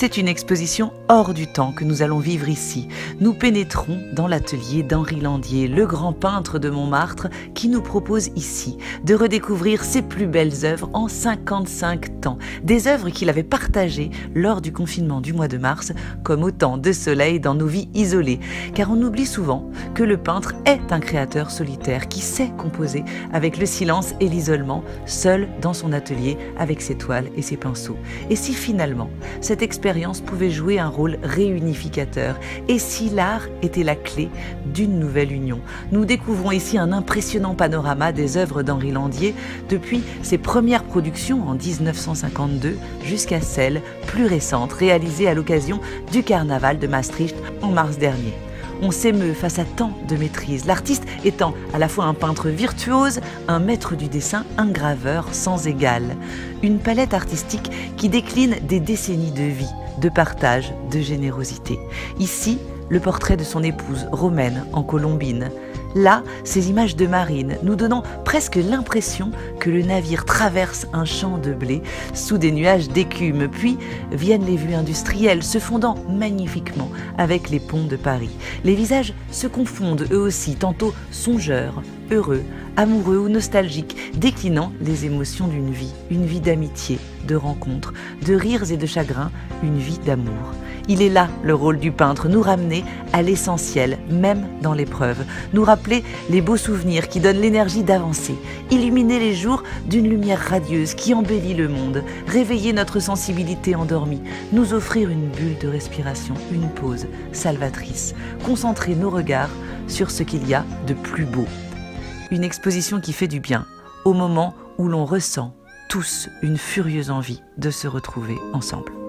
C'est une exposition hors du temps que nous allons vivre ici. Nous pénétrons dans l'atelier d'Henri Landier, le grand peintre de Montmartre, qui nous propose ici de redécouvrir ses plus belles œuvres en 55 temps. Des œuvres qu'il avait partagées lors du confinement du mois de mars, comme autant de soleil dans nos vies isolées. Car on oublie souvent que le peintre est un créateur solitaire qui sait composer avec le silence et l'isolement, seul dans son atelier avec ses toiles et ses pinceaux. Et si finalement cette expérience pouvait jouer un rôle réunificateur, et si l'art était la clé d'une nouvelle union? Nous découvrons ici un impressionnant panorama des œuvres d'Henri Landier, depuis ses premières productions en 1952 jusqu'à celles plus récentes réalisées à l'occasion du carnaval de Maastricht en mars dernier. On s'émeut face à tant de maîtrise, l'artiste étant à la fois un peintre virtuose, un maître du dessin, un graveur sans égal. Une palette artistique qui décline des décennies de vie, de partage, de générosité. Ici, le portrait de son épouse, Romaine, en Colombine. Là, ces images de marine, nous donnant presque l'impression que le navire traverse un champ de blé sous des nuages d'écume. Puis viennent les vues industrielles, se fondant magnifiquement avec les ponts de Paris. Les visages se confondent eux aussi, tantôt songeurs, heureux, amoureux ou nostalgiques, déclinant les émotions d'une vie, une vie d'amitié, de rencontres, de rires et de chagrins, une vie d'amour. Il est là le rôle du peintre, nous ramener à l'essentiel, même dans l'épreuve, nous rappeler les beaux souvenirs qui donnent l'énergie d'avancer, illuminer les jours d'une lumière radieuse qui embellit le monde, réveiller notre sensibilité endormie, nous offrir une bulle de respiration, une pause salvatrice, concentrer nos regards sur ce qu'il y a de plus beau. Une exposition qui fait du bien, au moment où l'on ressent tous une furieuse envie de se retrouver ensemble.